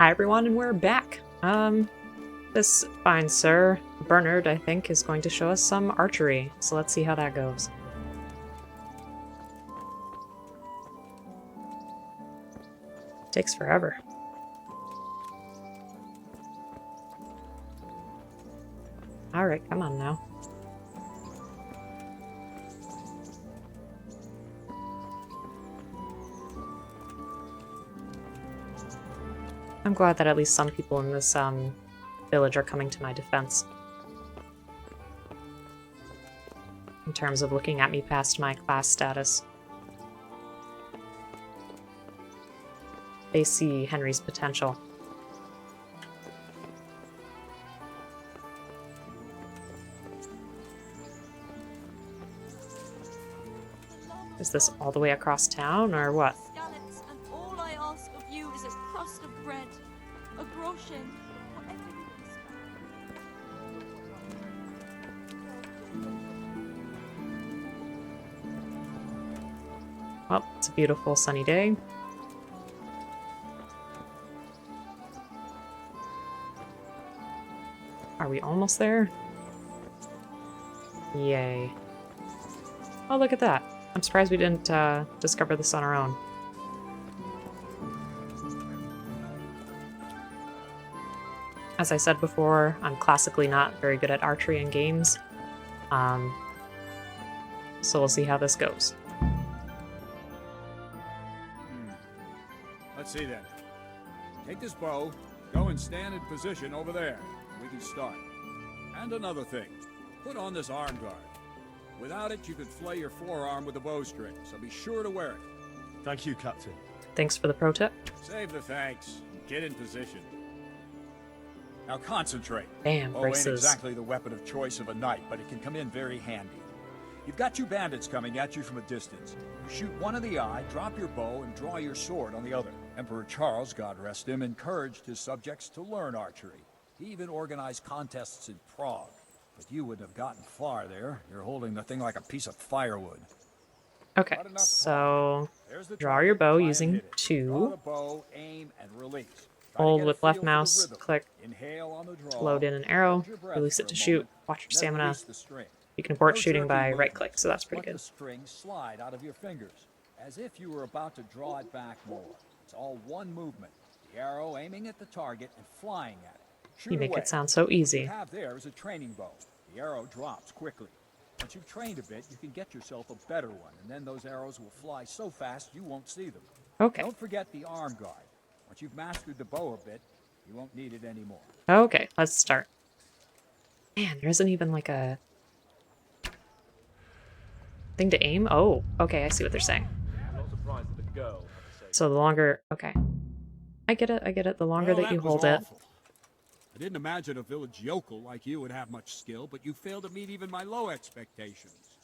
Hi everyone, and we're back. This fine sir, Bernard, I think, is going to show us some archery. So let's see how that goes. Takes forever. Alright, come on now. I'm glad that at least some people in this village are coming to my defense. In terms of looking at me past my class status. They see Henry's potential. Is this all the way across town, or what? Scallops, and all I ask of you is a crust of bread, a groschen, whatever you can spare. Well, it's a beautiful sunny day. Are we almost there? Yay. Oh, look at that. I'm surprised we didn't discover this on our own. As I said before, I'm classically not very good at archery in games. So we'll see how this goes. Let's see then. Take this bow, go and stand in position over there. We can start. And another thing, put on this arm guard. Without it, you could flay your forearm with a bowstring, so be sure to wear it. Thank you, Captain. Thanks for the pro tip. Save the thanks. Get in position. Now concentrate. Damn, Bow ain't braces. exactly the weapon of choice of a knight, but it can come in very handy. You've got two bandits coming at you from a distance. You shoot one in the eye, drop your bow, and draw your sword on the other. Emperor Charles, God rest him, encouraged his subjects to learn archery. He even organized contests in Prague. But you wouldn't have gotten far there. You're holding the thing like a piece of firewood. Okay, so draw your bow using two. Hold with left mouse, click to load in an arrow, release it to shoot, watch your stamina. You can abort shooting by right click, so that's pretty good. Let the string slide out of your fingers, as if you were about to draw it back more. It's all one movement. The arrow aiming at the target and flying at it. Shoot You make away. it sound so What you easy. have there is a training bow. The arrow drops quickly. Once you've trained a bit, you can get yourself a better one, and then those arrows will fly so fast you won't see them. Okay. Don't forget the arm guard. Once you've mastered the bow a bit, you won't need it anymore. Okay, let's start. Man, there isn't even like a thing to aim? Oh, okay, I see what they're saying. Not surprised that the girl had to say. So the longer... Okay. I get it. The longer that you hold it. I didn't imagine a village yokel like you would have much skill, but you failed to meet even my low expectations.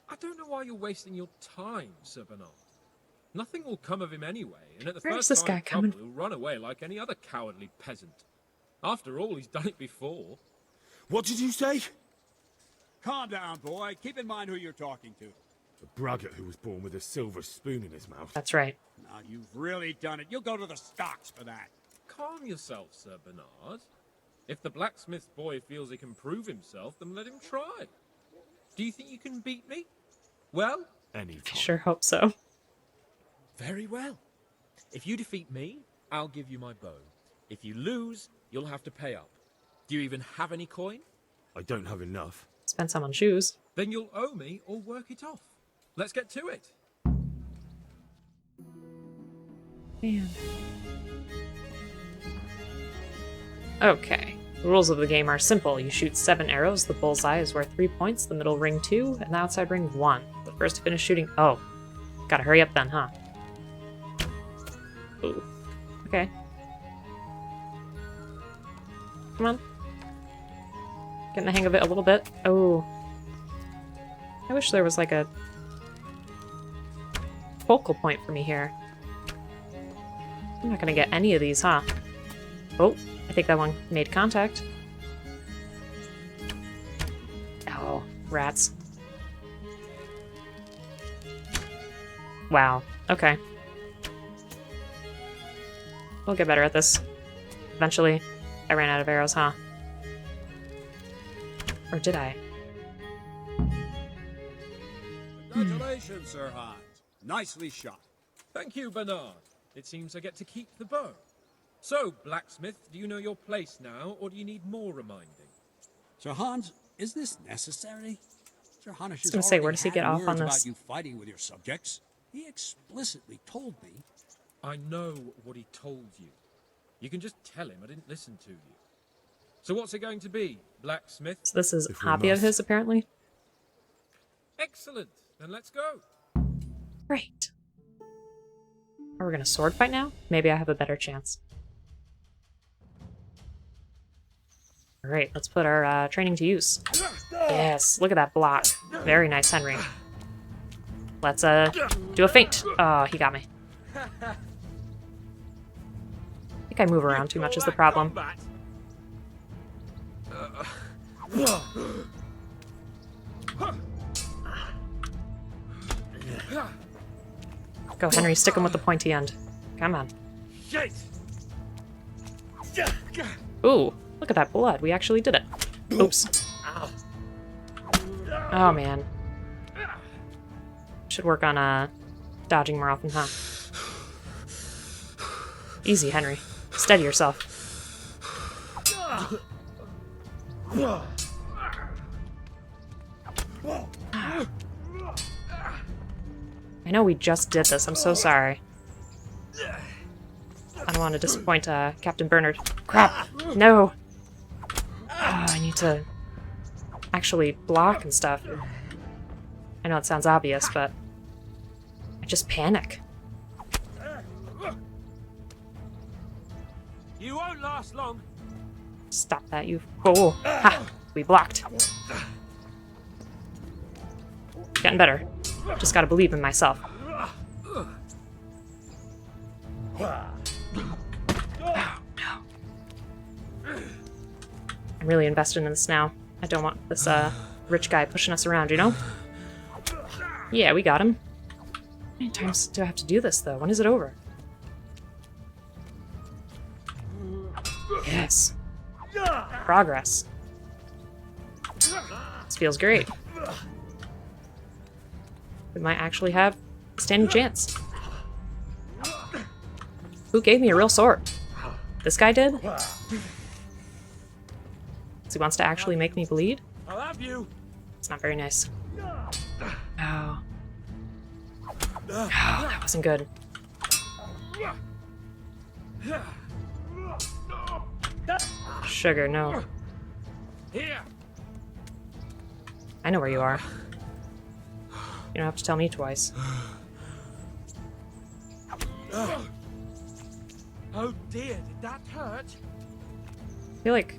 I don't know why you're wasting your time, Sir Bernard. Nothing will come of him anyway, and at the Where's first this sign guy of trouble, coming? he'll run away like any other cowardly peasant. After all, he's done it before. What did you say? Calm down, boy. Keep in mind who you're talking to. The braggart who was born with a silver spoon in his mouth. That's right. Now, you've really done it. You'll go to the stocks for that. Calm yourself, Sir Bernard. If the blacksmith boy feels he can prove himself, then let him try. Do you think you can beat me? Well, Any I time. sure hope so. very well. If you defeat me, I'll give you my bow. If you lose, you'll have to pay up. Do you even have any coin? I don't have enough. Spend some on shoes. Then you'll owe me or work it off. Let's get to it. Man. Okay. The rules of the game are simple. You shoot 7 arrows, the bullseye is worth 3 points, the middle ring 2, and the outside ring 1. The first to finish shooting... Oh. Gotta hurry up then, huh? Ooh. Okay. Come on. Getting the hang of it a little bit. Oh. I wish there was like a focal point for me here. I'm not gonna get any of these, huh? Oh, I think that one made contact. Oh, rats. Wow. Okay. We'll get better at this. eventually. I ran out of arrows, huh? Or did I? Congratulations, Sir Hans. Nicely shot. Thank you, Bernard. It seems I get to keep the bow. So, blacksmith, do you know your place now, or do you need more reminding? Sir Hans, is this necessary? Sir Hanush has gonna say, where already does he get had off on words this? about you fighting with your subjects. He explicitly told me. I know what he told you. You can just tell him I didn't listen to you. So what's it going to be, blacksmith? So this is a If we hobby of must. his, apparently. Excellent. Then let's go. Great. Are we gonna sword fight now? Maybe I have a better chance. Alright, let's put our training to use. Yes, look at that block. Very nice, Henry. Let's do a feint. Oh, he got me. I think I move around too much is the problem. Go, Henry, stick him with the pointy end. Come on. Ooh, look at that blood. We actually did it. Oops. Oh, man. Should work on dodging more often, huh? Easy, Henry. Steady yourself. I know we just did this. I'm so sorry. I don't want to disappoint Captain Bernard. Crap! No! I need to actually block and stuff. I know it sounds obvious, but I just panic. You won't last long. Stop that, you fool. Ha! We blocked. Getting better. Just gotta believe in myself. Oh, no. I'm really invested in this now. I don't want this rich guy pushing us around, you know? Yeah, we got him. How many times do I have to do this, though? When is it over? Yes. Progress. This feels great. We might actually have a standing chance. Who gave me a real sword? This guy did? So he wants to actually make me bleed? I'll have you. It's not very nice. Oh. Oh, that wasn't good. Sugar, no. Here. I know where you are. You don't have to tell me twice. Oh dear, did that hurt? I feel like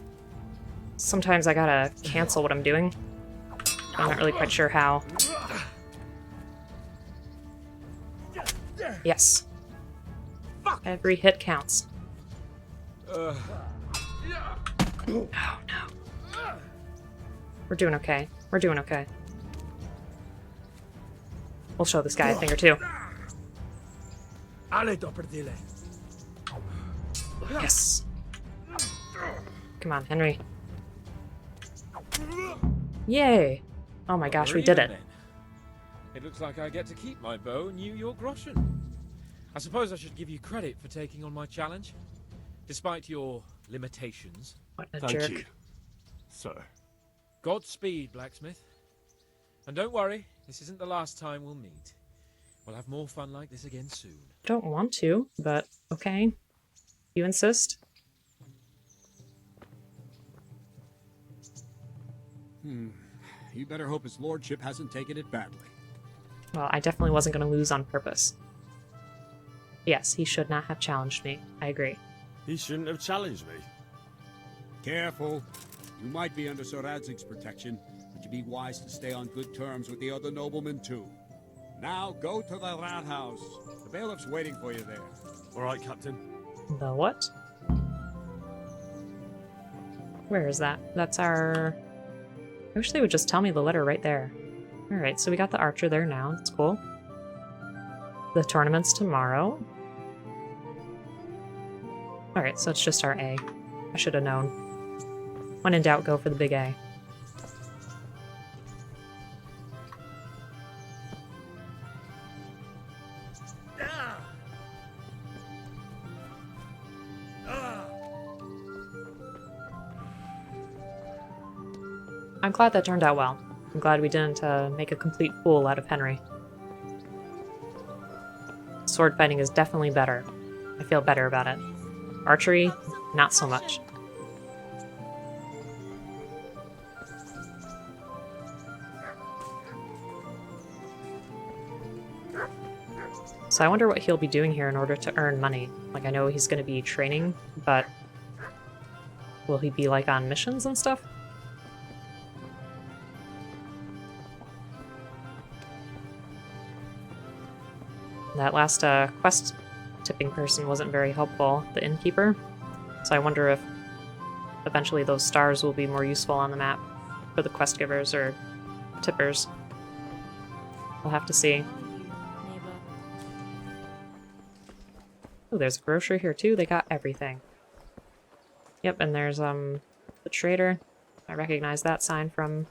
sometimes I gotta cancel what I'm doing. I'm not really quite sure how. Yes. Every hit counts. Oh, no. We're doing okay. We're doing okay. We'll show this guy a thing or two. Yes. Come on, Henry. Yay! Oh my gosh, we did it. It looks like I get to keep my bow and you your groschen. I suppose I should give you credit for taking on my challenge, despite your limitations. What a Thank jerk. you, sir. Godspeed, blacksmith. And don't worry, this isn't the last time we'll meet. We'll have more fun like this again soon. Don't want to, but okay. You insist? You better hope his lordship hasn't taken it badly. Well, I definitely wasn't going to lose on purpose. Yes, he should not have challenged me. I agree. He shouldn't have challenged me. Careful. You might be under Sir Radzig's protection, but you'd be wise to stay on good terms with the other noblemen too. Now go to the rat house. The bailiff's waiting for you there. All right, Captain. The what? Where is that? That's our... I wish they would just tell me the letter right there. Alright, so we got the archer there now. That's cool. The tournament's tomorrow. Alright, so it's just our A. I should have known. When in doubt, go for the big A. I'm glad that turned out well. I'm glad we didn't make a complete fool out of Henry. Sword fighting is definitely better. I feel better about it. Archery, not so much. So I wonder what he'll be doing here in order to earn money. Like, I know he's going to be training, but will he be, like, on missions and stuff? That last quest tipping person wasn't very helpful, the innkeeper. So I wonder if eventually those stars will be more useful on the map for the quest givers or tippers. We'll have to see. Oh, there's a grocery here too. They got everything. Yep, and there's the trader. I recognize that sign from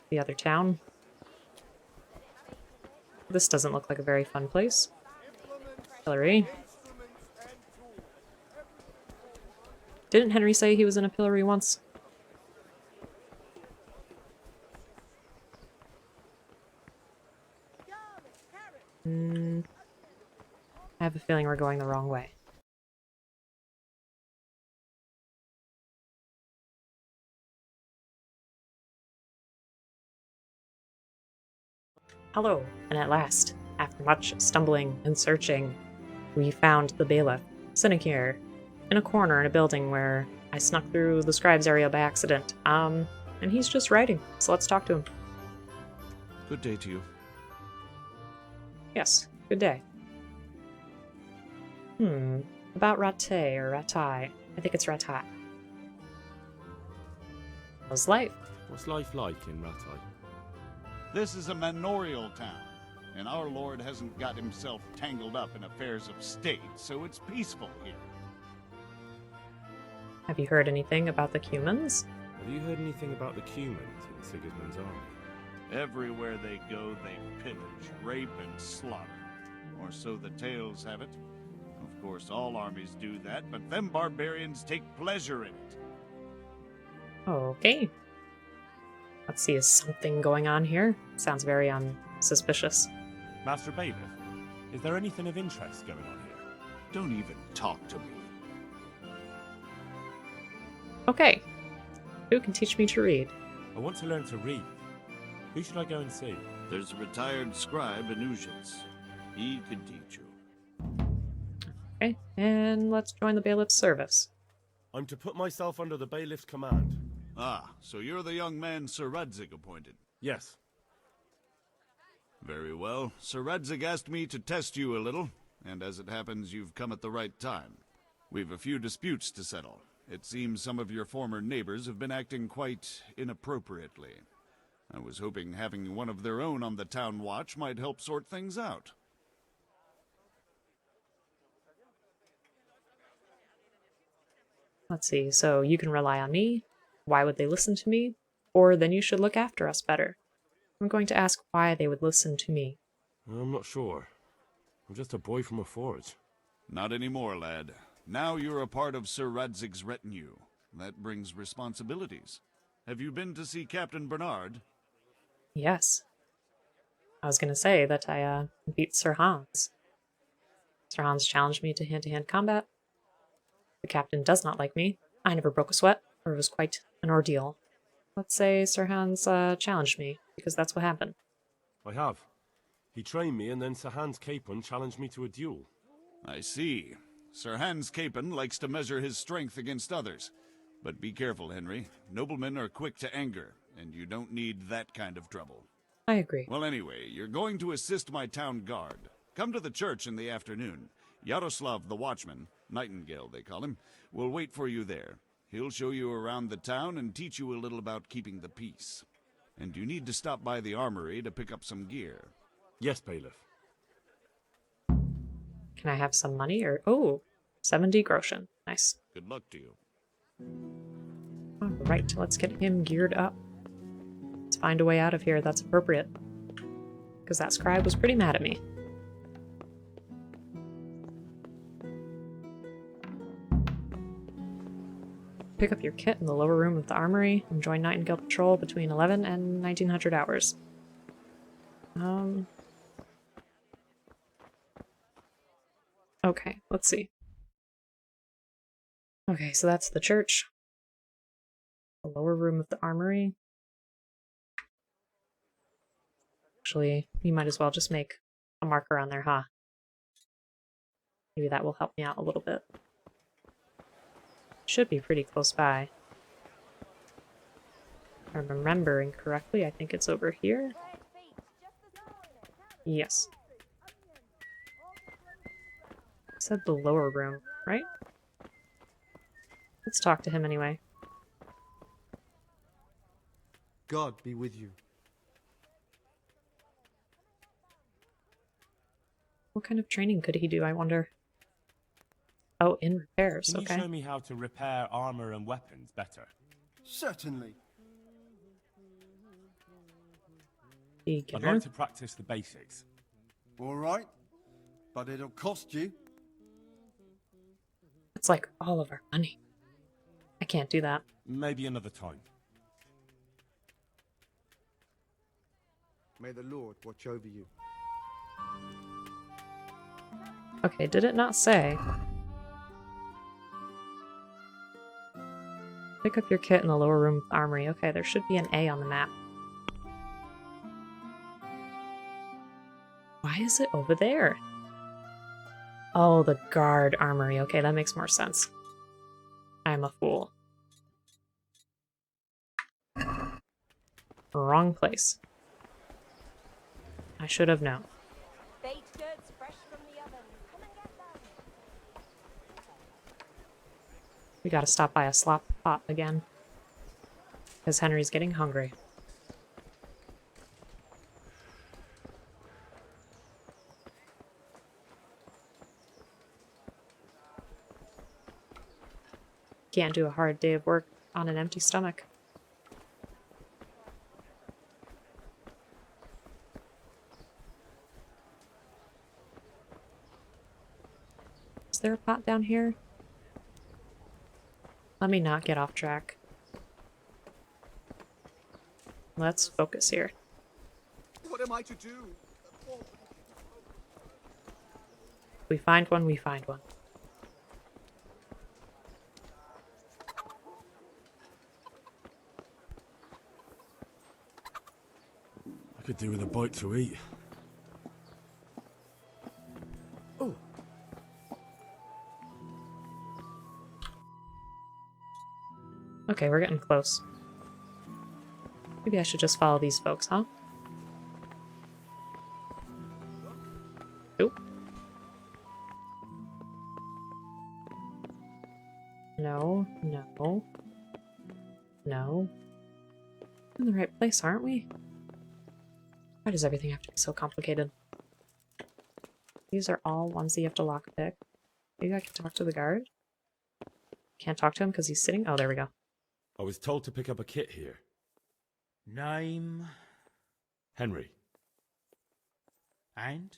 the other town. This doesn't look like a very fun place. Pillory. Didn't Henry say he was in a pillory once? I have a feeling we're going the wrong way. Hello, and at last, after much stumbling and searching, we found the bailiff, sitting here, in a corner in a building where I snuck through the scribe's area by accident. And he's just writing, so let's talk to him. Good day to you. Yes, good day. About Rattay or Ratai. I think it's Ratai. How's life? What's life like in Rattay? This is a manorial town, and our lord hasn't got himself tangled up in affairs of state, so it's peaceful here. Have you heard anything about the Cumans? Have you heard anything about the Cumans in Sigismund's army? Everywhere they go, they pillage, rape, and slaughter. Or so the tales have it. Of course, all armies do that, but them barbarians take pleasure in it. Okay. Let's see, is something going on here? Sounds very suspicious. Master Bailiff, is there anything of interest going on here? Don't even talk to me. Okay. Who can teach me to read? I want to learn to read. Who should I go and see? There's a retired scribe in Uzhitz. He can teach you. Okay, and let's join the bailiff's service. I'm to put myself under the bailiff's command. Ah, so you're the young man Sir Radzig appointed. Yes. Very well. Sir Radzig asked me to test you a little, and as it happens, you've come at the right time. We've a few disputes to settle. It seems some of your former neighbors have been acting quite inappropriately. I was hoping having one of their own on the town watch might help sort things out. Let's see, so you can rely on me. Why would they listen to me? Or then you should look after us better. I'm going to ask why they would listen to me. I'm not sure. I'm just a boy from a forge. Not anymore, lad. Now you're a part of Sir Radzig's retinue. That brings responsibilities. Have you been to see Captain Bernard? Yes. I was going to say that I beat Sir Hans. Sir Hans challenged me to hand-to-hand combat. The captain does not like me. I never broke a sweat, or it was quite an ordeal. Let's say Sir Hans challenged me, because that's what happened. I have. He trained me, and then Sir Hans Capon challenged me to a duel. I see. Sir Hans Capon likes to measure his strength against others. But be careful, Henry. Noblemen are quick to anger, and you don't need that kind of trouble. I agree. Well, anyway, you're going to assist my town guard. Come to the church in the afternoon. Yaroslav the watchman, Nightingale they call him, will wait for you there. He'll show you around the town and teach you a little about keeping the peace. And you need to stop by the armory to pick up some gear. Yes, Bailiff. Can I have some money or... Oh, 70 groschen. Nice. Good luck to you. Alright, let's get him geared up. Let's find a way out of here that's appropriate. Because that scribe was pretty mad at me. Pick up your kit in the lower room of the armory and join Nightingale Patrol between 11 and 1900 hours. Okay, let's see. Okay, so that's the church. The lower room of the armory. Actually, you might as well just make a marker on there, huh? Maybe that will help me out a little bit. Should be pretty close by. If I'm remembering correctly, I think it's over here. Yes. I said the lower room, right? Let's talk to him anyway. God be with you. What kind of training could he do, I wonder? Oh, in repairs, Can okay. you show me how to repair armor and weapons better? Certainly. I'd Beginner. like to practice the basics. All right. But it'll cost you. It's like all of our money. I can't do that. Maybe another time. May the Lord watch over you. Okay, did it not say? Pick up your kit in the lower room of the armory. Okay, there should be an A on the map. Why is it over there? Oh, the guard armory. Okay, that makes more sense. I'm a fool. Wrong place. I should have known. Baked goods fresh from the oven. Come and get them. We gotta stop by a slop pot again. Because Henry's getting hungry. Can't do a hard day of work on an empty stomach. Is there a pot down here? Let me not get off track. Let's focus here. What am I to do? If we find one, we find one. I could do with a bite to eat. Oh. Okay, we're getting close. Maybe I should just follow these folks, huh? Oop. No, no. No. We're in the right place, aren't we? Why does everything have to be so complicated? These are all ones that you have to lockpick. Maybe I can talk to the guard? Can't talk to him because he's sitting? Oh, there we go. I was told to pick up a kit here. Name Henry. and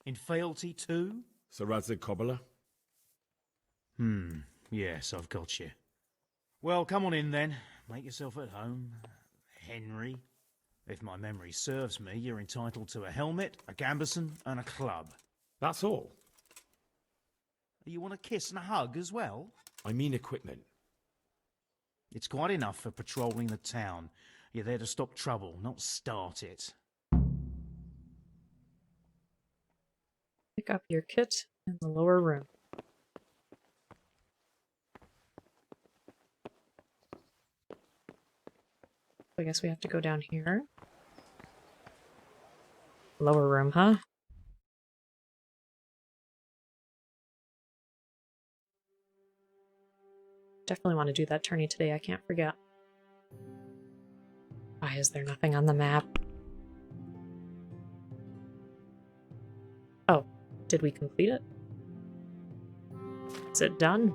in fealty too? Sir Radzig Cobbler. Yes, I've got you. Well, come on in then. Make yourself at home, Henry. If my memory serves me, you're entitled to a helmet, a gambeson, and a club. That's all. You want a kiss and a hug as well? I mean equipment. It's quite enough for patrolling the town. You're there to stop trouble, not start it. Pick up your kit in the lower room. I guess we have to go down here. Lower room, huh? Definitely want to do that tourney today, I can't forget. Why is there nothing on the map? Oh, did we complete it? Is it done?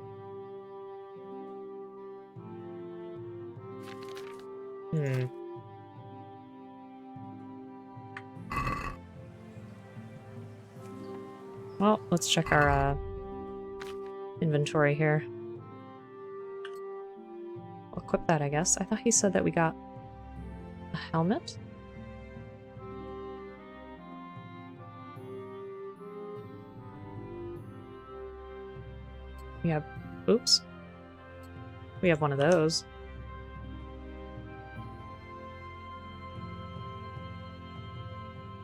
Hmm. Well, let's check our inventory here. We'll equip that, I guess. I thought he said that we got a helmet? We have... Oops. We have one of those.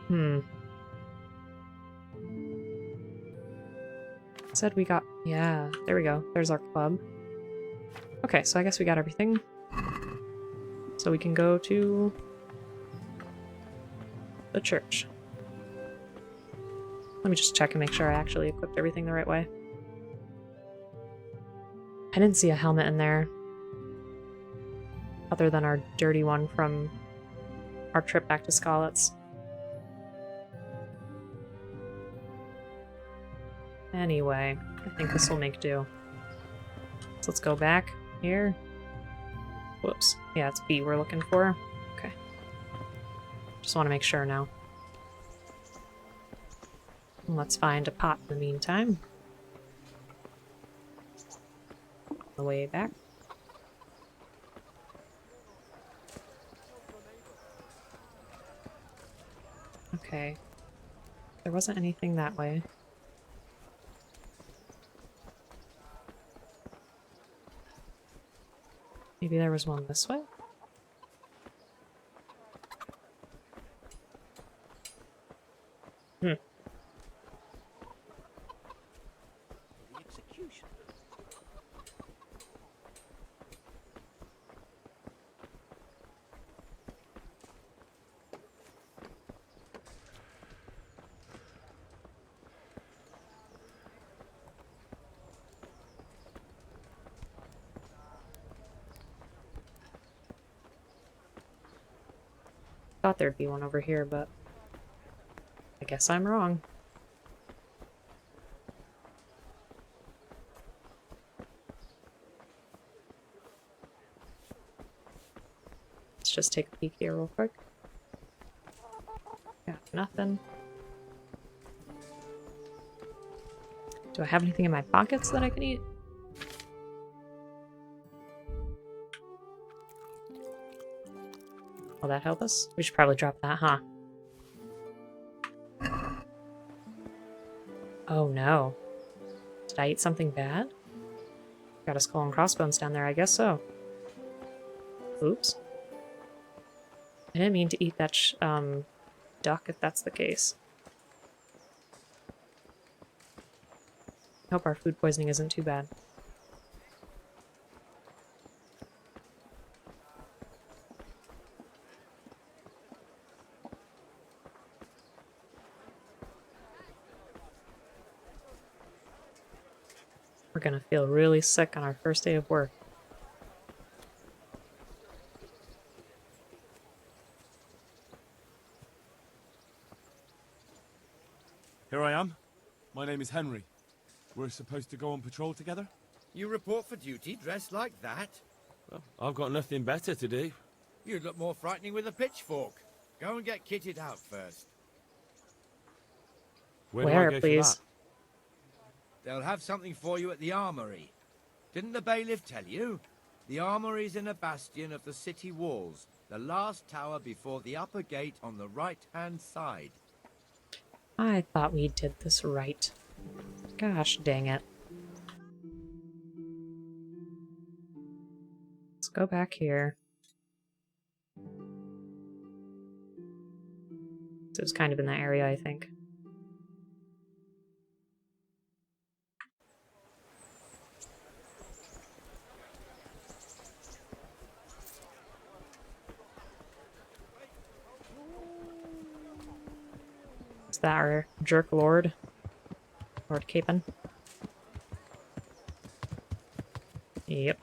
Hmm. Said we got... Yeah, there we go. There's our club. Okay, so I guess we got everything. So we can go to the church. Let me just check and make sure I actually equipped everything the right way. I didn't see a helmet in there. Other than our dirty one from our trip back to Scarlet's. Anyway, I think this will make do. So let's go back here. Whoops. Yeah, it's B we're looking for. Okay. Just want to make sure now. And let's find a pot in the meantime. On the way back. Okay. There wasn't anything that way. Maybe there was one this way? Hmm. Thought there'd be one over here, but I guess I'm wrong. Let's just take a peek here real quick. Got nothing. Do I have anything in my pockets that I can eat? Will that help us? We should probably drop that, huh? Oh no. Did I eat something bad? Got a skull and crossbones down there, I guess so. Oops. I didn't mean to eat that duck if that's the case. I hope our food poisoning isn't too bad. We're gonna feel really sick on our first day of work. Here I am. My name is Henry. We're supposed to go on patrol together? You report for duty dressed like that? Well, I've got nothing better to do. You'd look more frightening with a pitchfork. Go and get kitted out first. Where do I Where, go please? for They'll have something for you at the armory. Didn't the bailiff tell you? The armory's in a bastion of the city walls, the last tower before the upper gate on the right-hand side. I thought we did this right. Gosh dang it. Let's go back here. So it was kind of in that area, I think. Is that our jerk lord? Lord Capon? Yep.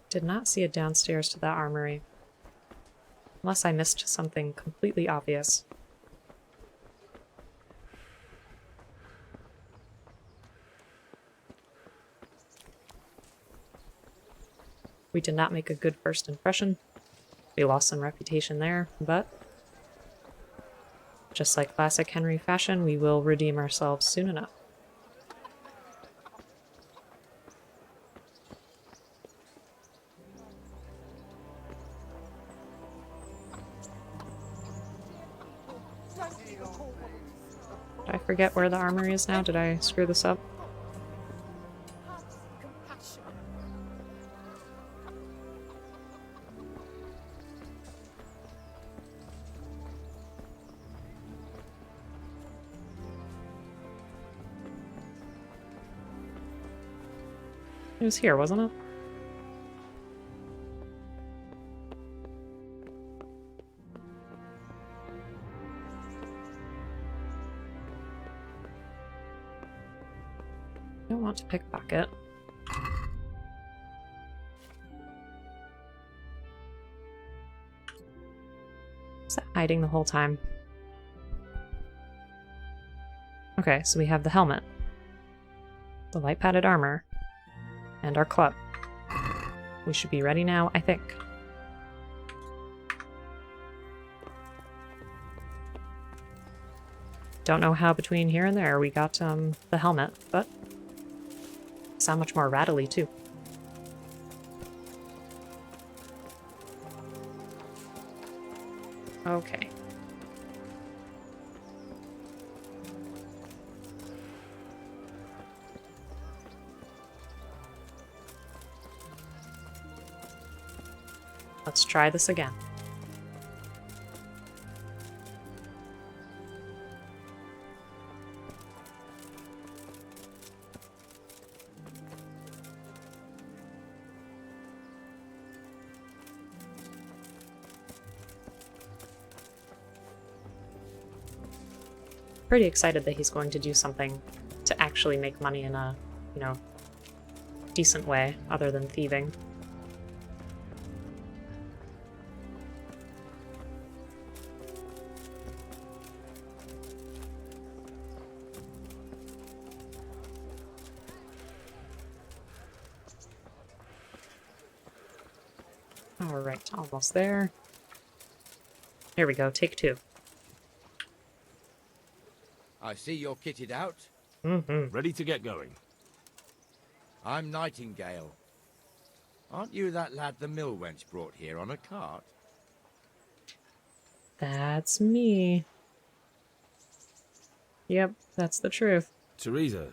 Did not see it downstairs to that armory. Unless I missed something completely obvious. We did not make a good first impression. We lost some reputation there, but just like classic Henry fashion, we will redeem ourselves soon enough. Did I forget where the armory is now? Did I screw this up? It was here, wasn't it? I don't want to pickpocket. Is that hiding the whole time? Okay, so we have the helmet, the light padded armor, and our club. We should be ready now, I think. Don't know how between here and there we got the helmet, but sound much more rattly too. Okay. Let's try this again. Pretty excited that he's going to do something to actually make money in a, decent way other than thieving. Alright, almost there. Here we go, take two. I see you're kitted out. Ready to get going. I'm Nightingale. Aren't you that lad the mill wench brought here on a cart? That's me. Yep, that's the truth. Teresa.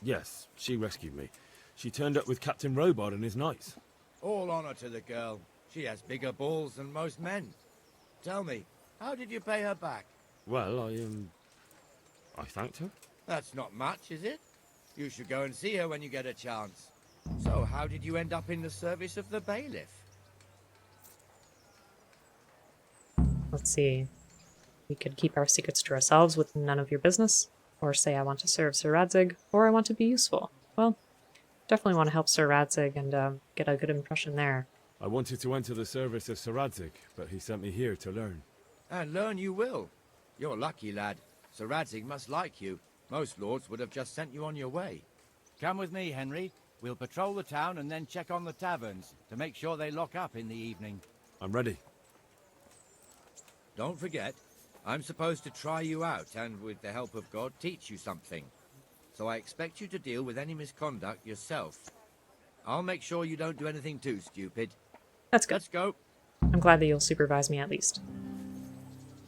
Yes, she rescued me. She turned up with Captain Robard and his knights. All honor to the girl. She has bigger balls than most men. Tell me, how did you pay her back? Well, I thanked her. That's not much, is it? You should go and see her when you get a chance. So, how did you end up in the service of the bailiff? Let's see. We could keep our secrets to ourselves with none of your business, or say I want to serve Sir Radzig, or I want to be useful. Well, definitely want to help Sir Radzig and get a good impression there. I wanted to enter the service of Sir Radzig, but he sent me here to learn. And learn you will. You're lucky, lad. Sir Radzig must like you. Most lords would have just sent you on your way. Come with me, Henry. We'll patrol the town and then check on the taverns to make sure they lock up in the evening. I'm ready. Don't forget, I'm supposed to try you out and, with the help of God, teach you something. So I expect you to deal with any misconduct yourself. I'll make sure you don't do anything too stupid. That's good. Let's go. I'm glad that you'll supervise me at least.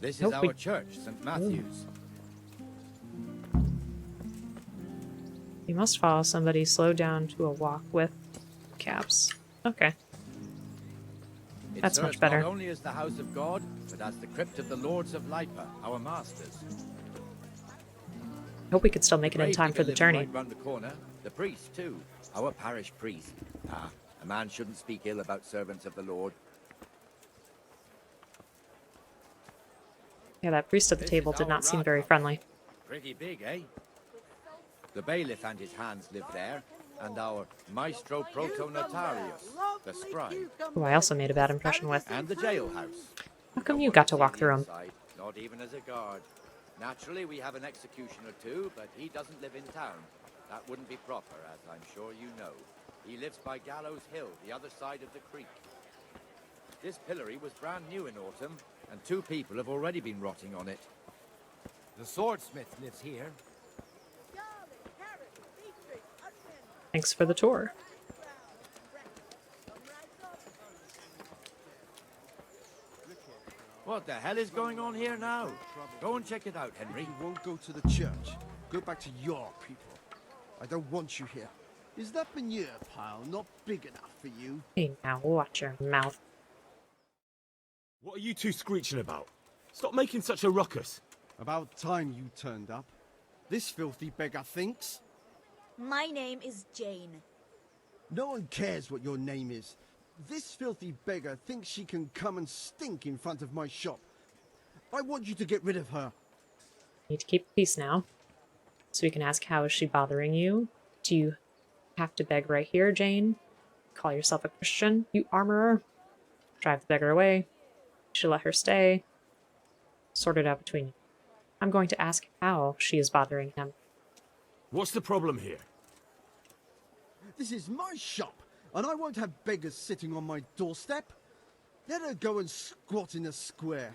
This is our church, St. Matthew's. You must follow somebody slowed down to a walk with caps. Okay. That's much better. Not only as the house of God, but as the crypt of the lords of Lipa, our masters. Hope we could still make it in time for the journey. Right round the corner. The priest too, our parish priest. A man shouldn't speak ill about servants of the Lord. Yeah, that priest at the table did not seem very friendly. Pretty big, eh? The bailiff and his hands live there, and our maestro protonotarius, the scribe. Who I also made a bad impression with. And the jailhouse. How come you got to walk through them? Not even as a guard. Naturally, we have an executioner too, but he doesn't live in town. That wouldn't be proper, as I'm sure you know. He lives by Gallows Hill, the other side of the creek. This pillory was brand new in autumn, and 2 people have already been rotting on it. The swordsmith lives here. Thanks for the tour. What the hell is going on here now? Go and check it out, Henry. You won't go to the church. Go back to your people. I don't want you here. Is that manure pile not big enough for you? Hey, now watch your mouth. What are you two screeching about? Stop making such a ruckus. About time you turned up. This filthy beggar thinks. My name is Jane. No one cares what your name is. This filthy beggar thinks she can come and stink in front of my shop. I want you to get rid of her. Need to keep peace now. So we can ask, how is she bothering you? Do you have to beg right here, Jane? Call yourself a Christian, you armorer? Drive the beggar away. You should let her stay. Sort it out between you. I'm going to ask how she is bothering him. What's the problem here? This is my shop, and I won't have beggars sitting on my doorstep. Let her go and squat in a square.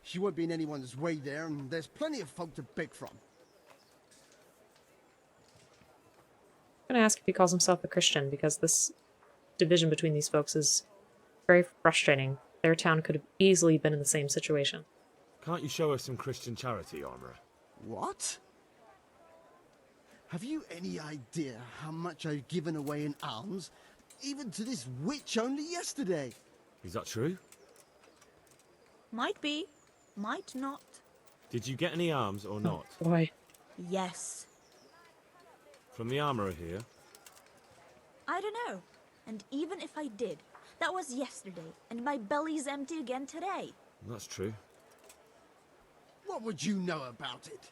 She won't be in anyone's way there, and there's plenty of folk to beg from. I'm going to ask if he calls himself a Christian, because this division between these folks is very frustrating. Their town could have easily been in the same situation. Can't you show us some Christian charity, armorer? What? Have you any idea how much I've given away in alms, even to this witch only yesterday? Is that true? Might be, might not. Did you get any arms or not? Oh, boy. Yes. From the armorer here? I don't know. And even if I did, that was yesterday, and my belly's empty again today. That's true. What would you know about it?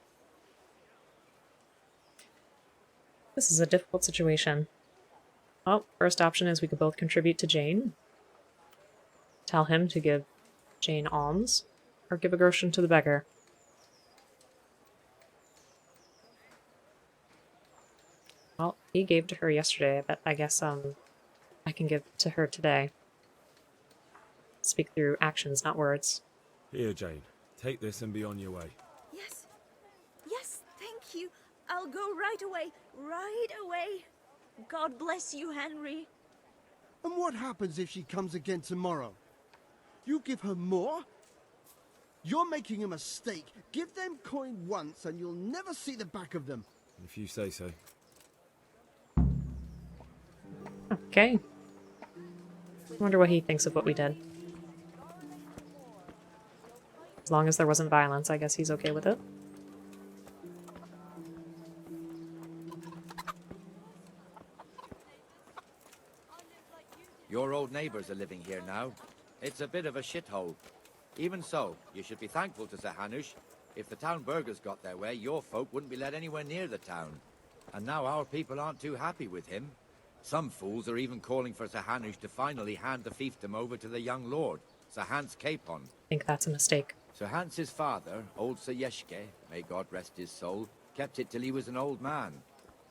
This is a difficult situation. Well, first option is we could both contribute to Jane. Tell him to give Jane alms, or give a groschen to the beggar. Well, he gave to her yesterday, but I guess I can give to her today. Speak through actions, not words. Here, Jane. Take this and be on your way. Yes. Yes, thank you. I'll go right away. Right away. God bless you, Henry. And what happens if she comes again tomorrow? You give her more? You're making a mistake. Give them coin once and you'll never see the back of them. If you say so. Okay. Wonder what he thinks of what we did. As long as there wasn't violence, I guess he's okay with it. Your old neighbors are living here now. It's a bit of a shithole. Even so, you should be thankful to Sir Hanush. If the town burghers got their way, your folk wouldn't be let anywhere near the town. And now our people aren't too happy with him. Some fools are even calling for Sir Hanush to finally hand the fiefdom over to the young lord, Sir Hans Capon. I think that's a mistake. Sir Hans's father, old Sir Yeshke, may God rest his soul, kept it till he was an old man.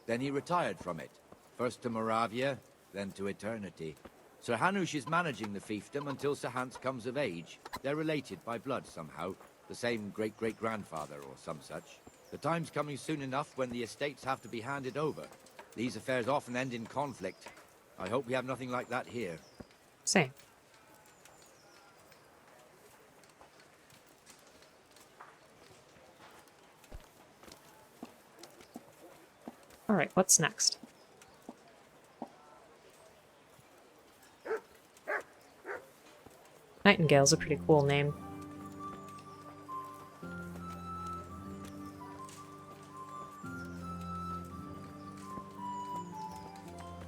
Then he retired from it, first to Moravia, then to eternity. Sir Hanush is managing the fiefdom until Sir Hans comes of age. They're related by blood somehow, the same great-great-grandfather or some such. The time's coming soon enough when the estates have to be handed over. These affairs often end in conflict. I hope we have nothing like that here. Same. Alright, what's next? Nightingale's a pretty cool name.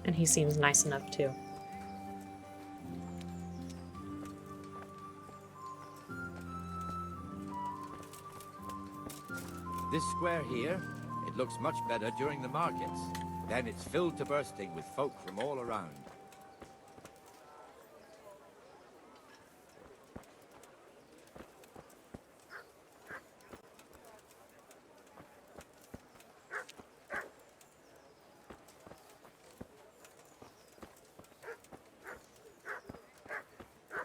And he seems nice enough too. This square here, it looks much better during the markets. Then it's filled to bursting with folk from all around.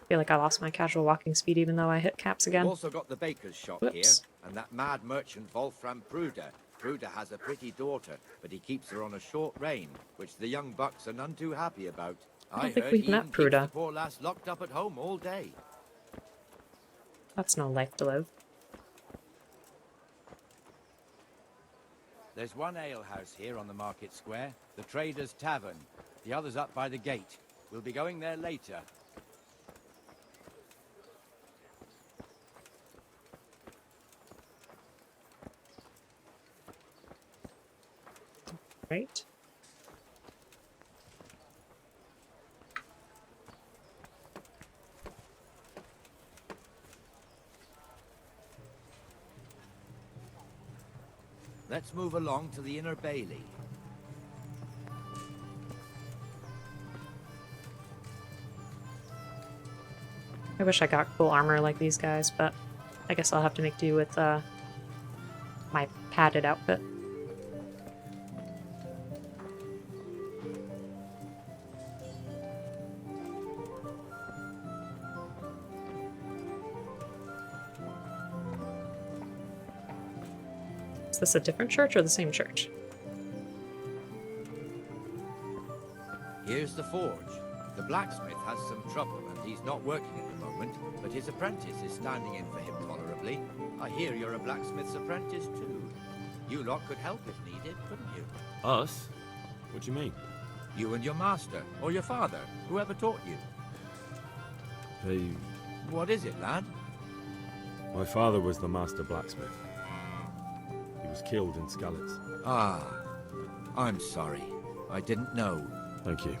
feel like I lost my casual walking speed even though I hit caps again. We've also got the baker's shop Whoops. here, and that mad merchant Wolfram Pruder. Pruder has a pretty daughter, but he keeps her on a short rein, which the young bucks are none too happy about. I don't think heard we've he met even keeps Pruder. the poor lass locked up at home all day. That's no life to live. There's one alehouse here on the market square, the Trader's Tavern. The other's up by the gate. We'll be going there later. Right? Let's move along to the Inner Bailey. I wish I got cool armor like these guys, but I guess I'll have to make do with my padded outfit. Is this a different church or the same church? Here's the forge. The blacksmith has some trouble and he's not working at the moment, but his apprentice is standing in for him tolerably. I hear you're a blacksmith's apprentice too. You lot could help if needed, couldn't you? Us? What do you mean? You and your master, or your father, whoever taught you. What is it, lad? My father was the master blacksmith. He was killed in Skalitz. Ah, I'm sorry. I didn't know. Thank you.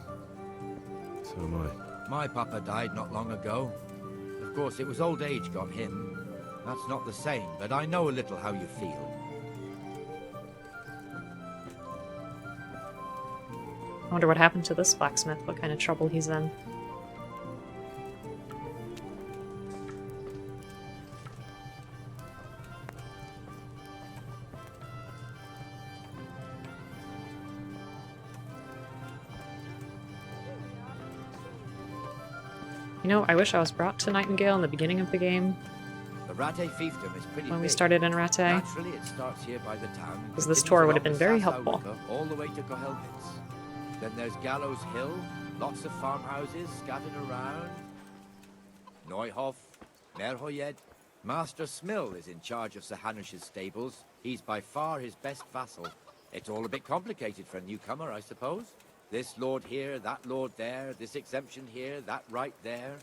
So am I. My papa died not long ago. Of course, it was old age got him. That's not the same, but I know a little how you feel. I wonder what happened to this blacksmith, what kind of trouble he's in. You know, I wish I was brought to Nightingale in the beginning of the game. The Rattay fiefdom is pretty When we big. started in Rattay. Naturally, it starts here by the town. Because this continues tour would have along been the very Sasau helpful. River, all the way to Kohelnitz. Then there's Gallows Hill, lots of farmhouses scattered around. Neuhof, Merhoyed. Master Smill is in charge of Sir Hanush's stables. He's by far his best vassal. It's all a bit complicated for a newcomer, I suppose. This lord here, that lord there, this exemption here, that right there.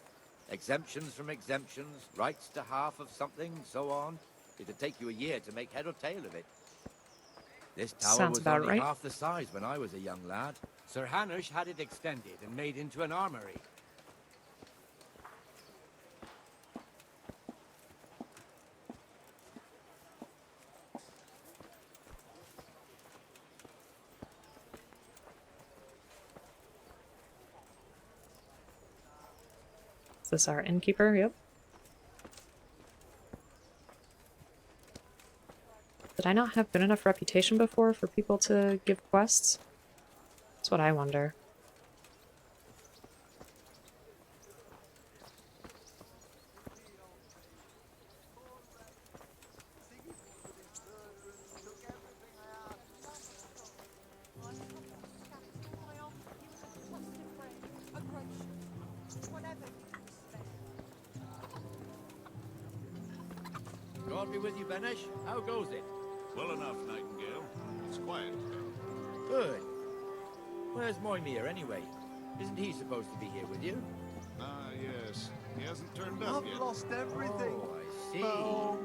Exemptions from exemptions, rights to half of something, so on. It'd take you a year to make head or tail of it. This tower Sounds was about only right. half the size when I was a young lad. Sir Hanush had it extended and made into an armory. Is this our innkeeper? Yep. Did I not have good enough reputation before for people to give quests? That's what I wonder. God be with you, Benesh. How goes it? Well enough, Nightingale. It's quiet. Good. Where's Moimir, anyway? Isn't he supposed to be here with you? Ah, yes. He hasn't turned up I've yet. lost everything. Oh, I see. Now,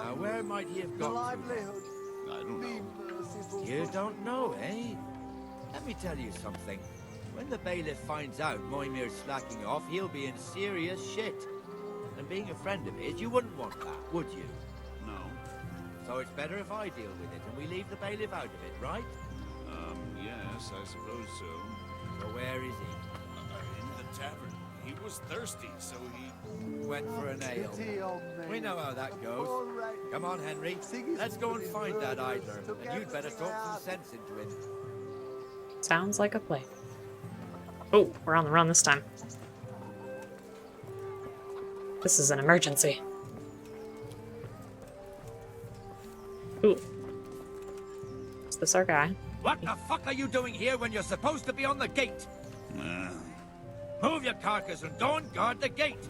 Now, where might he have the got to? livelihood. I don't Be know. merciful. You don't know, eh? Let me tell you something. When the bailiff finds out Moimir's slacking off, he'll be in serious shit. And being a friend of his, you wouldn't want that, would you? No. So it's better if I deal with it and we leave the bailiff out of it, right? Yes, I suppose so. So where is he? In the tavern. He was thirsty, so he... Went for an ale. Pity on me. We know how that goes. All right. Come on, Henry. Siggy's Let's go and put his find that murders, idler. took And you'd better everything talk I some had. sense into him. Sounds like a play. Oh, we're on the run this time. This is an emergency. Ooh. Is this our guy? What the fuck are you doing here when you're supposed to be on the gate? Move your carcass and don't guard the gate.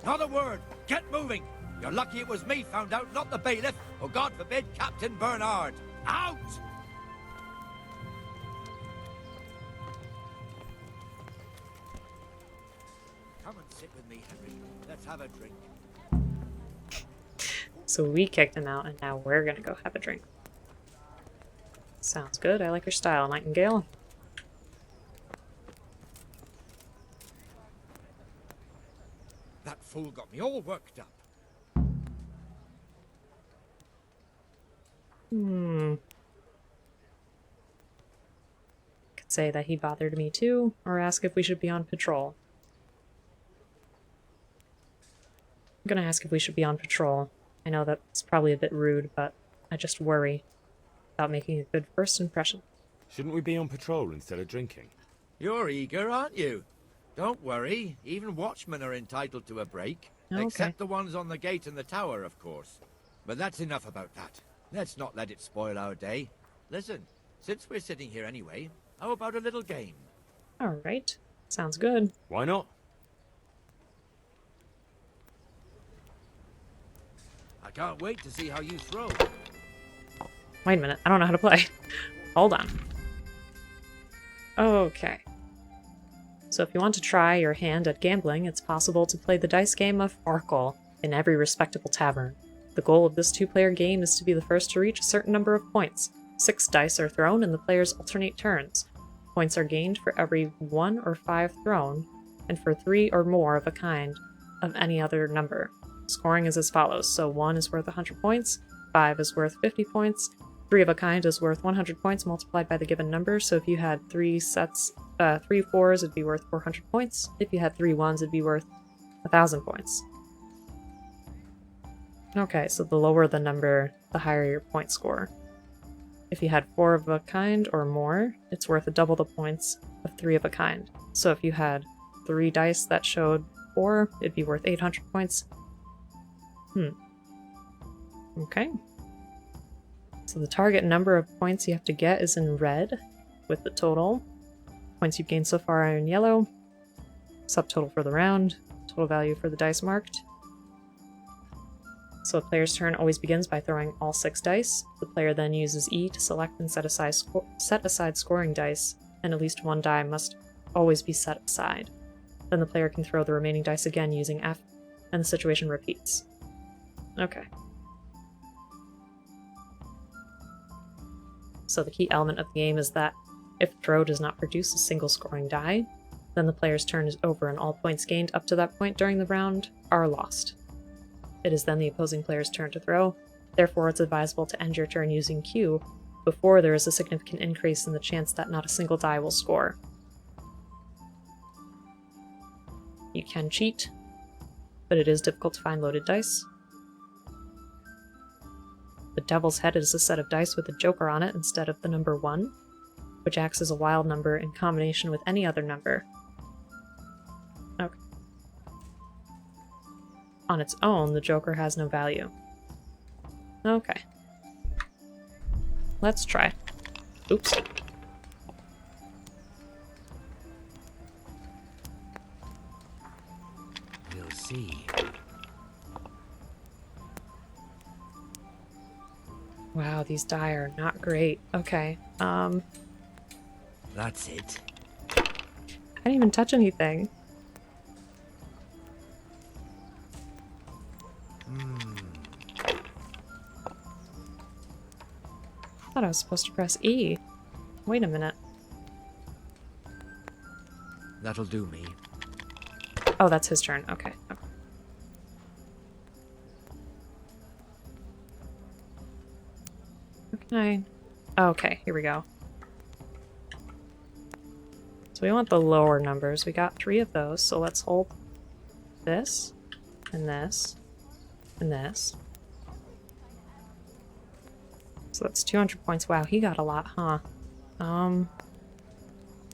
Not a word. Get moving. You're lucky it was me found out, not the bailiff, or God forbid, Captain Bernard. Out! Come and sit with me, Henry. Let's have a drink. So we kicked him out, and now we're gonna go have a drink. Sounds good. I like your style, Nightingale. That fool got me all worked up. Could say that he bothered me too, or ask if we should be on patrol. I'm gonna ask if we should be on patrol. I know that's probably a bit rude, but I just worry about making a good first impression. Shouldn't we be on patrol instead of drinking? You're eager, aren't you? Don't worry. Even watchmen are entitled to a break. Okay. Except the ones on the gate and the tower, of course. But that's enough about that. Let's not let it spoil our day. Listen, since we're sitting here anyway, how about a little game? Alright. Sounds good. Why not? I can't wait to see how you throw. Wait a minute. I don't know how to play. Hold on. Okay. So if you want to try your hand at gambling, it's possible to play the dice game of Farkle in every respectable tavern. The goal of this two-player game is to be the first to reach a certain number of points. 6 dice are thrown and the players alternate turns. Points are gained for every 1 or 5 thrown, and for 3 or more of a kind of any other number. Scoring is as follows, so 1 is worth 100 points, 5 is worth 50 points, 3 of a kind is worth 100 points multiplied by the given number, so if you had 3 4s, it'd be worth 400 points. If you had 3 1s, it'd be worth 1,000 points. Okay, so the lower the number, the higher your point score. If you had 4 of a kind or more, it's worth double the points of 3 of a kind. So if you had 3 dice that showed 4, it'd be worth 800 points. Okay. So the target number of points you have to get is in red, with the total. Points you've gained so far are in yellow. Subtotal for the round. Total value for the dice marked. So a player's turn always begins by throwing all 6 dice. The player then uses E to select and set aside scoring dice, and at least 1 die must always be set aside. Then the player can throw the remaining dice again using F, and the situation repeats. Okay. So the key element of the game is that if the throw does not produce a single scoring die, then the player's turn is over and all points gained up to that point during the round are lost. It is then the opposing player's turn to throw, therefore it's advisable to end your turn using Q before there is a significant increase in the chance that not a single die will score. You can cheat, but it is difficult to find loaded dice. The Devil's Head is a set of dice with a joker on it instead of the number 1, which acts as a wild number in combination with any other number. Okay. On its own, the joker has no value. Okay. Let's try. Oops. We'll see. Wow, these die are not great. Okay, That's it. I didn't even touch anything. I thought I was supposed to press E. Wait a minute. That'll do me. Oh, that's his turn. Okay. Okay. Okay, here we go. So we want the lower numbers. We got 3 of those, so let's hold this, and this, and this. So that's 200 points. Wow, he got a lot, huh?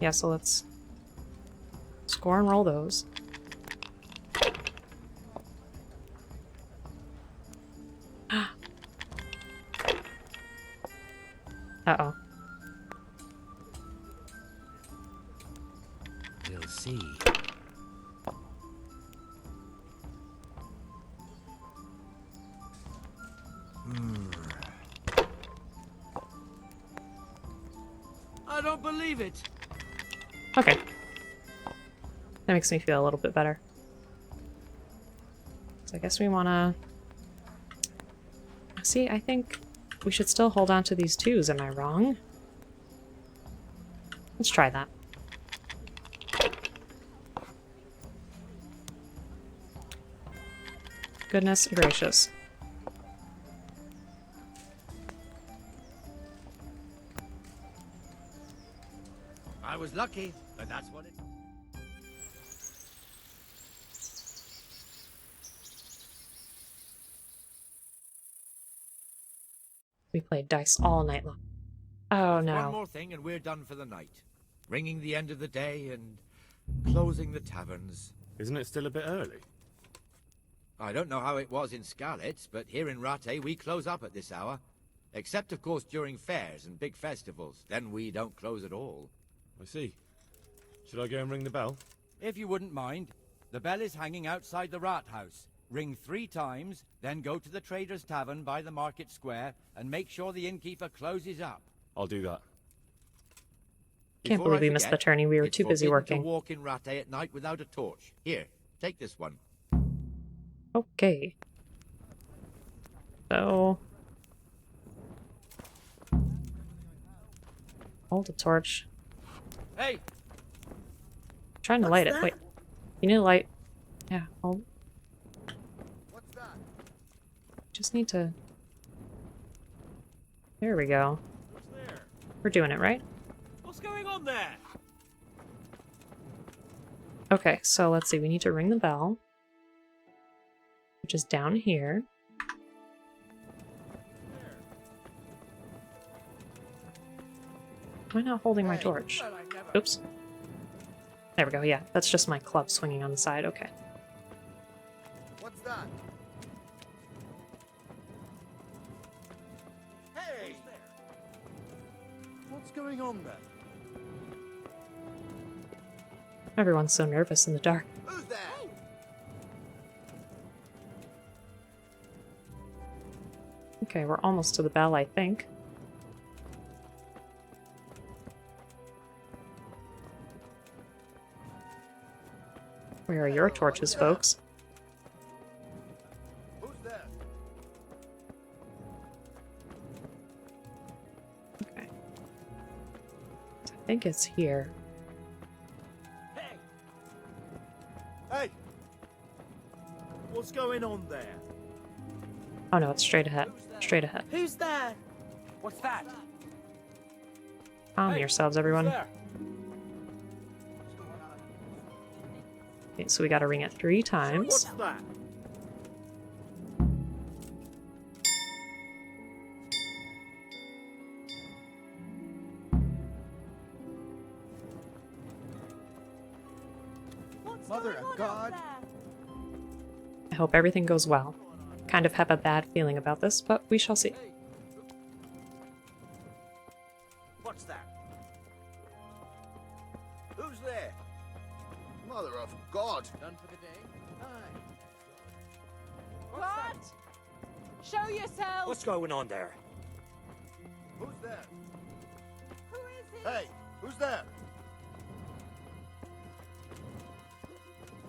Yeah, so let's score and roll those. don't believe it. Okay. That makes me feel a little bit better. So I guess we want to... See, I think we should still hold on to these twos. Am I wrong? Let's try that. Goodness gracious. I was lucky, but that's what it... We played dice all night long. Oh One no. more thing and we're done for the night. Ringing the end of the day and closing the taverns. Isn't it still a bit early? I don't know how it was in Skalitz, but here in Rattay we close up at this hour. Except, of course, during fairs and big festivals. Then we don't close at all. I see. Should I go and ring the bell? If you wouldn't mind, the bell is hanging outside the rat house. Ring 3 times, then go to the Trader's Tavern by the market square and make sure the innkeeper closes up. I'll do that. Can't Before believe I we missed the forget, tourney. We were it's too busy forbidden working. to walk in Rattay at night without a torch. Here, take this one. Okay. So... hold the torch. Hey! Trying to light it. Wait. You need to light... Yeah, hold. What's that? Just need to... There we go. What's there? We're doing it, right? What's going on there? Okay, so let's see. We need to ring the bell. Which is down here. Why not holding my torch? Oops. There we go, yeah. That's just my club swinging on the side. Okay. What's that? Hey! What's going on there? Everyone's so nervous in the dark. Who's there? Okay, we're almost to the bell, I think. Where are your torches, folks? Who's there? Okay. I think it's here. Hey! What's going on there? Oh no, it's straight ahead. Straight ahead. Who's there? What's that? Calm yourselves, everyone. Who's there? Okay, so we gotta ring it 3 times. What's that? Mother of God. I hope everything goes well. Kind of have a bad feeling about this, but we shall see. What's that? Who's there? Mother of God. Done for the day? What? Show yourself! What's going on there? Who's there? Who is it? Hey, who's there?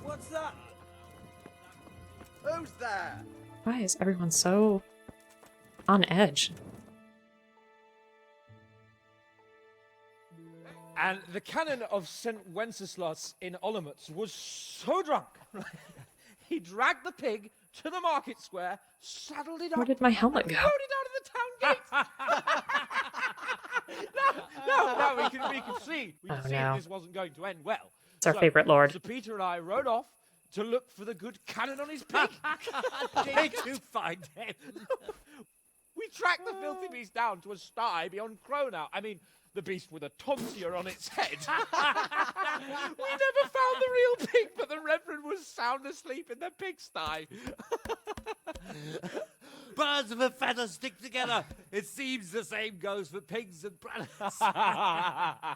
What's that? Who's there? Why is everyone so on edge? And the canon of St. Wenceslas in Olomouc was so drunk, he dragged the pig to the market square, saddled it up, Where did my helmet and go? rode it out of the town gate. no, we can see. We can Oh, see no. this wasn't going to end well. It's our favorite lord. Sir Peter and I rode off to look for the good canon on his pig. Did you find him? We tracked the filthy beast down to a sty beyond Cronau. I mean, the beast with a tonsure on its head. We never found the real pig, but the Reverend was sound asleep in the pigsty. Birds of a feather stick together. It seems the same goes for pigs and prelates. I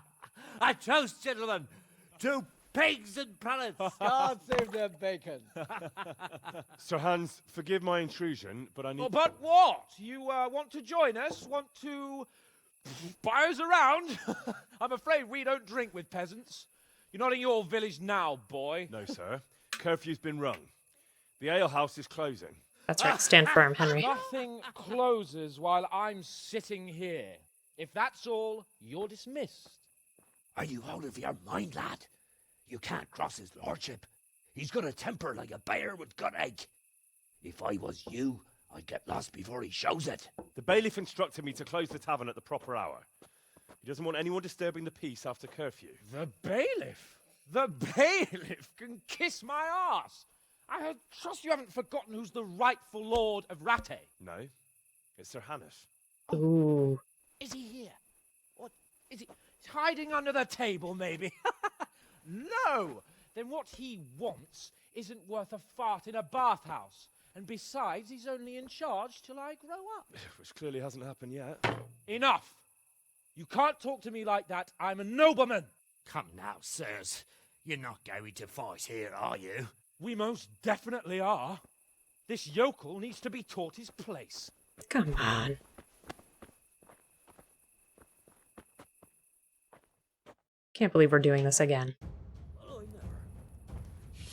toast, gentlemen, to pigs and prelates. God save their bacon. Sir Hans, forgive my intrusion, but I need... Oh, but what? You want to join us? Want to Buyers around? I'm afraid we don't drink with peasants. You're not in your village now, boy. No, sir. Curfew's been rung. The alehouse is closing. That's right. Stand firm, Henry. Nothing closes while I'm sitting here. If that's all, you're dismissed. Are you out of your mind, lad? You can't cross his lordship. He's got a temper like a bear with gut ache. If I was you, I'd get lost before he shows it. The bailiff instructed me to close the tavern at the proper hour. He doesn't want anyone disturbing the peace after curfew. The bailiff? The bailiff can kiss my arse. I trust you haven't forgotten who's the rightful lord of Rattay. No, it's Sir Hannes. Ooh. Is he here? What is he hiding under the table, maybe? No! Then what he wants isn't worth a fart in a bathhouse. And besides, he's only in charge till I grow up. Which clearly hasn't happened yet. Enough! You can't talk to me like that. I'm a nobleman. Come now, sirs. You're not going to fight here, are you? We most definitely are. This yokel needs to be taught his place. Come on. Can't believe we're doing this again.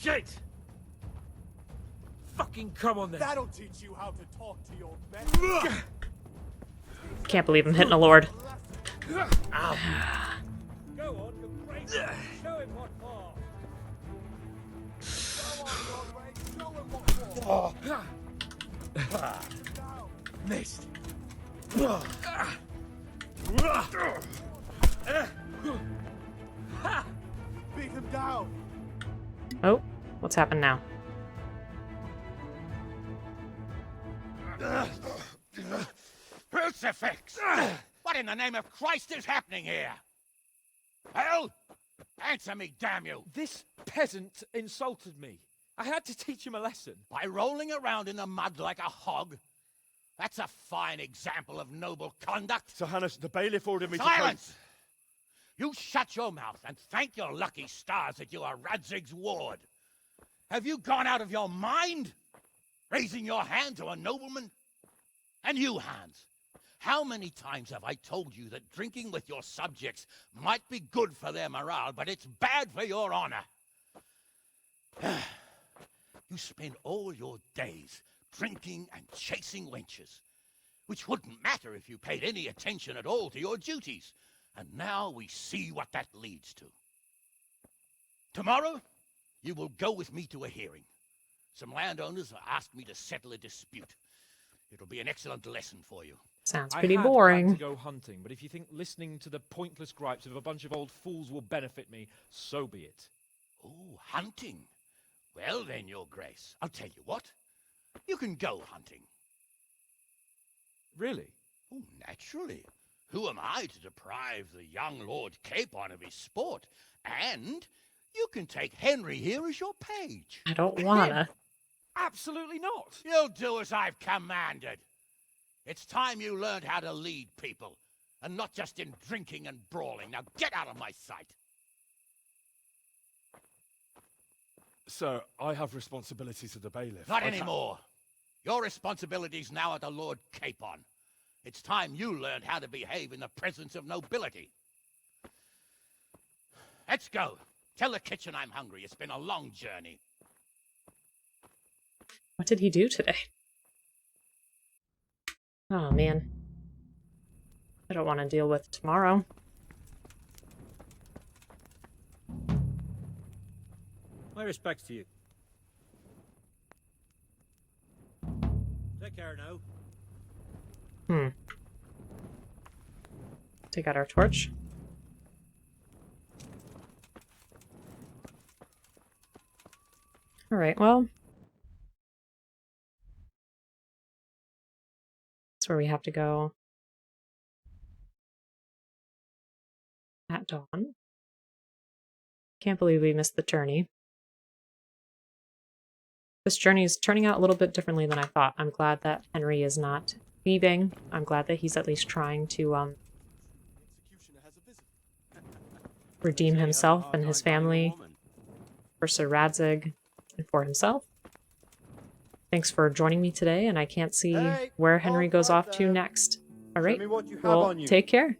Shit! Fucking come on then. That'll teach you how to talk to your men. Can't believe I'm hitting a lord. Ow. Go on, you brave man. Show him what for. Missed. Beat him down. Oh, what's happened now? Crucifix! What in the name of Christ is happening here? Hell? Answer me, damn you! This peasant insulted me. I had to teach him a lesson. By rolling around in the mud like a hog? That's a fine example of noble conduct. Sir Hannes, the bailiff ordered me to... Silence! You shut your mouth and thank your lucky stars that you are Radzig's ward. Have you gone out of your mind? Raising your hand to a nobleman? And you, Hans, how many times have I told you that drinking with your subjects might be good for their morale, but it's bad for your honor? You spend all your days drinking and chasing wenches, which wouldn't matter if you paid any attention at all to your duties. And now we see what that leads to. Tomorrow, you will go with me to a hearing. Some landowners have asked me to settle a dispute. It'll be an excellent lesson for you. Sounds pretty I boring. had to go hunting, but if you think listening to the pointless gripes of a bunch of old fools will benefit me, so be it. Oh, hunting. Well then, your grace, I'll tell you what. You can go hunting. Really? Oh, naturally. Who am I to deprive the young Lord Capon of his sport? And you can take Henry here as your page. I don't wanna. Absolutely not. You'll do as I've commanded. It's time you learned how to lead people, and not just in drinking and brawling. Now get out of my sight. Sir, I have responsibilities to the bailiff. Not anymore. Your responsibilities now are the Lord Capon. It's time you learned how to behave in the presence of nobility. Let's go. Tell the kitchen I'm hungry. It's been a long journey. What did he do today? Oh, man. I don't want to deal with tomorrow. My respects to you. Take care now. Take out our torch. Alright, well. That's where we have to go. At dawn. Can't believe we missed the journey. This journey is turning out a little bit differently than I thought. I'm glad that Henry is not leaving. I'm glad that he's at least trying to redeem himself and his family for Sir Radzig and for himself. Thanks for joining me today, and I can't see where Henry goes off to next. All right. me what you have Well, on you. take care.